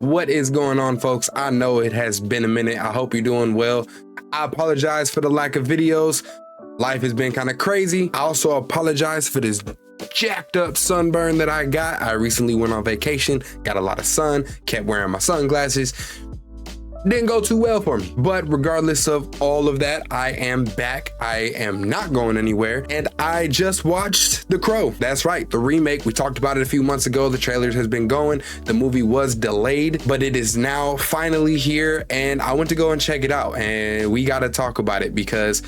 What is going on, folks? I know it has been a minute. I hope you're doing well. I apologize for the lack of videos. Life has been kind of crazy. I also apologize for this jacked up sunburn that I got. I recently went on vacation, got a lot of sun, kept wearing my sunglasses. Didn't go too well for me, but regardless of all of that, I am back. I am not going anywhere, and I just watched The Crow. That's right, the remake. We talked about it a few months ago. The trailers has been going. The movie was delayed, but it is now finally here, and I went to go and check it out, and we got to talk about it because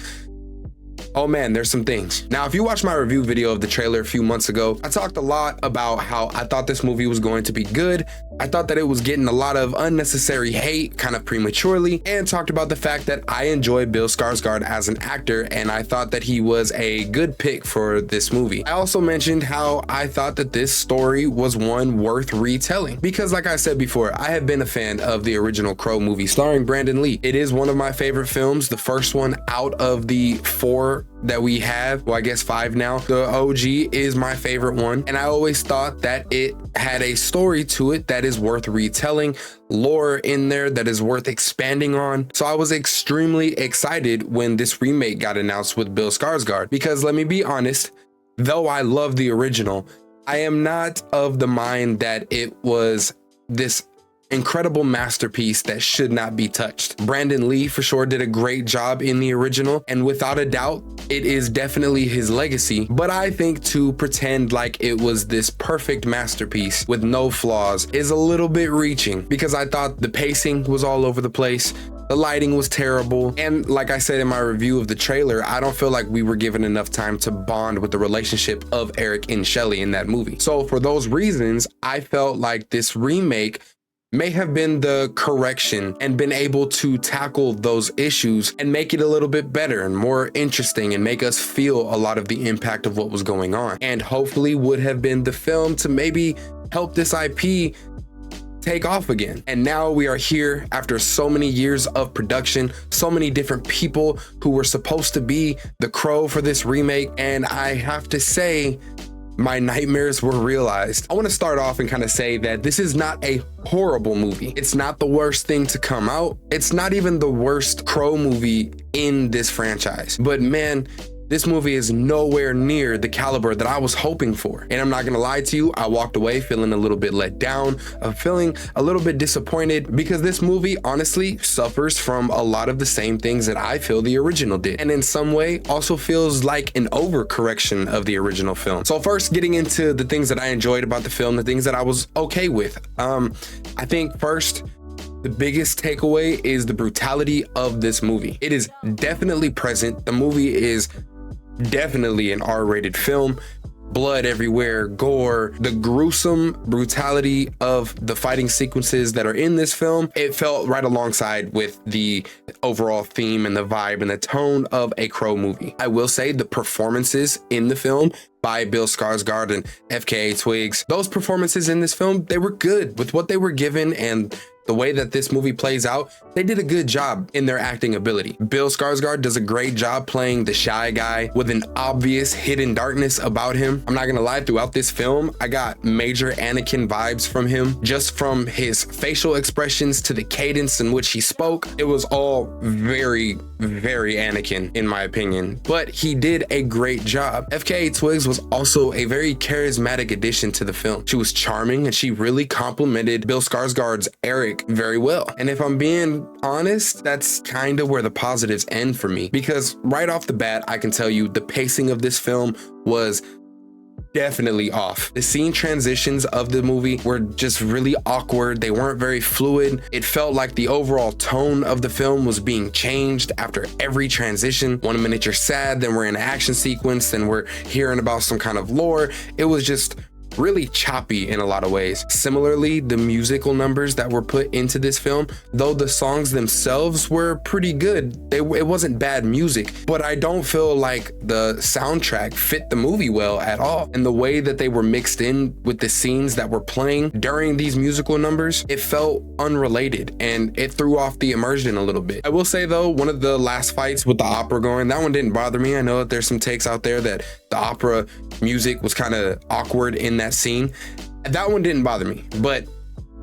oh man, there's some things. Now, if you watched my review video of the trailer a few months ago, I talked a lot about how I thought this movie was going to be good. I thought that it was getting a lot of unnecessary hate kind of prematurely, and talked about the fact that I enjoy Bill Skarsgård as an actor, and I thought that he was a good pick for this movie. I also mentioned how I thought that this story was one worth retelling, because like I said before, I have been a fan of the original Crow movie starring Brandon Lee. It is one of my favorite films, the first one out of the four that we have, well, I guess five now. The OG is my favorite one, and I always thought that it had a story to it that is worth retelling, lore in there that is worth expanding on. So I was extremely excited when this remake got announced with Bill Skarsgård, because let me be honest, though I love the original, I am not of the mind that it was this incredible masterpiece that should not be touched. Brandon Lee for sure did a great job in the original, and without a doubt, it is definitely his legacy. But I think to pretend like it was this perfect masterpiece with no flaws is a little bit reaching, because I thought the pacing was all over the place. The lighting was terrible. And like I said in my review of the trailer, I don't feel like we were given enough time to bond with the relationship of Eric and Shelley in that movie. So for those reasons, I felt like this remake may have been the correction and been able to tackle those issues and make it a little bit better and more interesting and make us feel a lot of the impact of what was going on, and hopefully would have been the film to maybe help this IP take off again. And now we are here after so many years of production, so many different people who were supposed to be the Crow for this remake, and I have to say, my nightmares were realized. I want to start off and kind of say that this is not a horrible movie. It's not the worst thing to come out. It's not even the worst Crow movie in this franchise. But man, this movie is nowhere near the caliber that I was hoping for. And I'm not gonna lie to you, I walked away feeling a little bit let down, feeling a little bit disappointed, because this movie honestly suffers from a lot of the same things that I feel the original did. And in some way also feels like an overcorrection of the original film. So first, getting into the things that I enjoyed about the film, the things that I was okay with. I think first, the biggest takeaway is the brutality of this movie. It is definitely present. The movie is definitely an R-rated film. Blood everywhere, gore, the gruesome brutality of the fighting sequences that are in this film, it felt right alongside with the overall theme and the vibe and the tone of a Crow movie. I will say the performances in the film by Bill Skarsgård and FKA Twigs, those performances in this film, they were good with what they were given, and the way that this movie plays out, they did a good job in their acting ability. Bill Skarsgård does a great job playing the shy guy with an obvious hidden darkness about him. I'm not gonna lie, throughout this film, I got major Anakin vibes from him, just from his facial expressions to the cadence in which he spoke. It was all very, very Anakin in my opinion, but he did a great job. FKA Twigs was also a very charismatic addition to the film. She was charming, and she really complimented Bill Skarsgård's Eric very well. And if I'm being honest, that's kind of where the positives end for me, because right off the bat, I can tell you the pacing of this film was definitely off. The scene transitions of the movie were just really awkward. They weren't very fluid. It felt like the overall tone of the film was being changed after every transition. One minute you're sad, then we're in an action sequence, then we're hearing about some kind of lore. It was just really choppy in a lot of ways. Similarly, the musical numbers that were put into this film, though the songs themselves were pretty good, it wasn't bad music, but I don't feel like the soundtrack fit the movie well at all. And the way that they were mixed in with the scenes that were playing during these musical numbers, it felt unrelated, and it threw off the immersion a little bit. I will say though, one of the last fights with the opera going, that one didn't bother me. I know that there's some takes out there that the opera music was kind of awkward in that scene. That one didn't bother me, but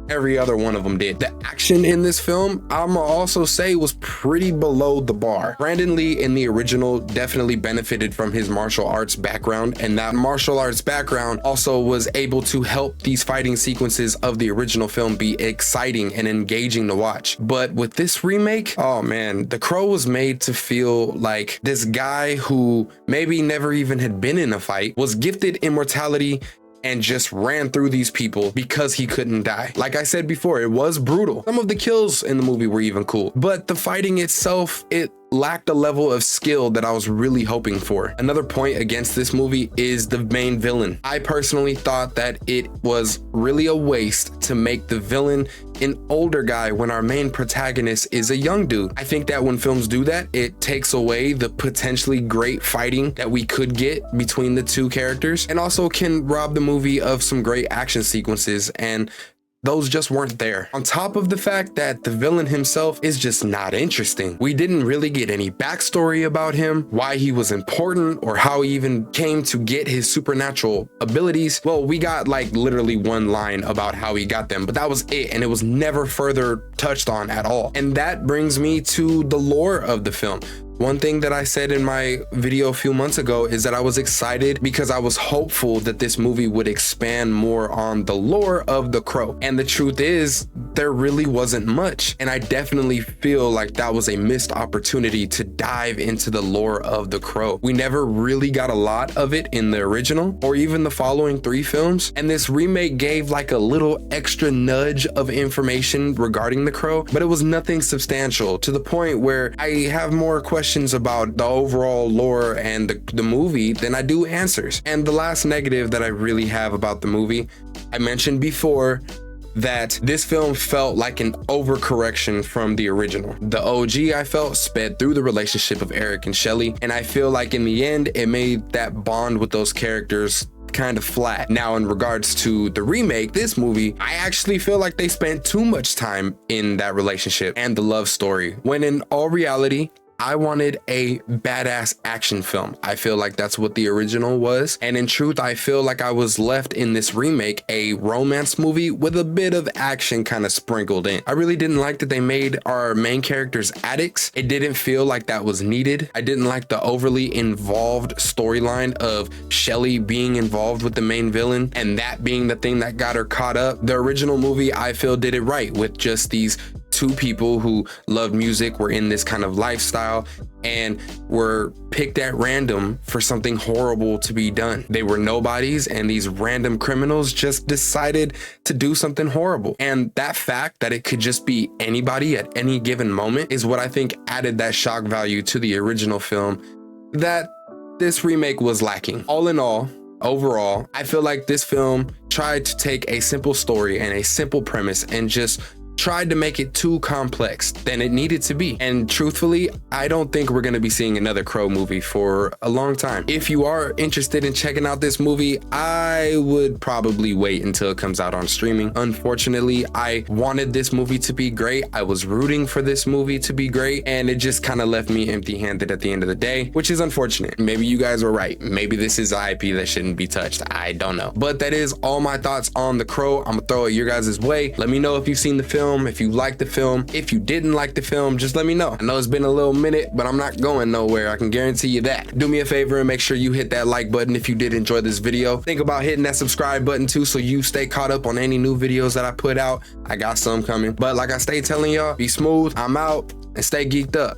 every other one of them did. The action in this film, I'ma also say, was pretty below the bar. Brandon Lee in the original definitely benefited from his martial arts background, and that martial arts background also was able to help these fighting sequences of the original film be exciting and engaging to watch. But with this remake, oh man, The Crow was made to feel like this guy who maybe never even had been in a fight was gifted immortality and just ran through these people because he couldn't die. Like I said before, it was brutal. Some of the kills in the movie were even cool, but the fighting itself, it lacked a level of skill that I was really hoping for. Another point against this movie is the main villain. I personally thought that it was really a waste to make the villain an older guy when our main protagonist is a young dude. I think that when films do that, it takes away the potentially great fighting that we could get between the two characters, and also can rob the movie of some great action sequences, and those just weren't there. On top of the fact that the villain himself is just not interesting. We didn't really get any backstory about him, why he was important, or how he even came to get his supernatural abilities. Well, we got like literally one line about how he got them, but that was it, and it was never further touched on at all. And that brings me to the lore of the film. One thing that I said in my video a few months ago is that I was excited because I was hopeful that this movie would expand more on the lore of The Crow. And the truth is, there really wasn't much. And I definitely feel like that was a missed opportunity to dive into the lore of The Crow. We never really got a lot of it in the original or even the following 3 films. And this remake gave like a little extra nudge of information regarding The Crow, but it was nothing substantial, to the point where I have more questions about the overall lore and the movie than I do answers. And the last negative that I really have about the movie, I mentioned before that this film felt like an overcorrection from the original. The OG, I felt, sped through the relationship of Eric and Shelley, and I feel like in the end it made that bond with those characters kind of flat. Now, in regards to the remake, this movie, I actually feel like they spent too much time in that relationship and the love story, when in all reality, I wanted a badass action film. I feel like that's what the original was. And in truth, I feel like I was left in this remake a romance movie with a bit of action kind of sprinkled in. I really didn't like that they made our main characters addicts. It didn't feel like that was needed. I didn't like the overly involved storyline of Shelley being involved with the main villain and that being the thing that got her caught up. The original movie, I feel, did it right with just these 2 people who loved music, were in this kind of lifestyle, and were picked at random for something horrible to be done. They were nobodies, and these random criminals just decided to do something horrible. And that fact that it could just be anybody at any given moment is what I think added that shock value to the original film that this remake was lacking. All in all, overall, I feel like this film tried to take a simple story and a simple premise and just tried to make it too complex than it needed to be. And truthfully, I don't think we're gonna be seeing another Crow movie for a long time. If you are interested in checking out this movie, I would probably wait until it comes out on streaming. Unfortunately, I wanted this movie to be great. I was rooting for this movie to be great, and it just kind of left me empty-handed at the end of the day, which is unfortunate. Maybe you guys were right. Maybe this is an IP that shouldn't be touched. I don't know. But that is all my thoughts on The Crow. I'm gonna throw it your guys' way. Let me know if you've seen the film, if you liked the film. If you didn't like the film, just let me know. I know it's been a little minute, but I'm not going nowhere. I can guarantee you that. Do me a favor and make sure you hit that like button if you did enjoy this video. Think about hitting that subscribe button too, so you stay caught up on any new videos that I put out. I got some coming. But like I stay telling y'all, be smooth, I'm out, and stay geeked up.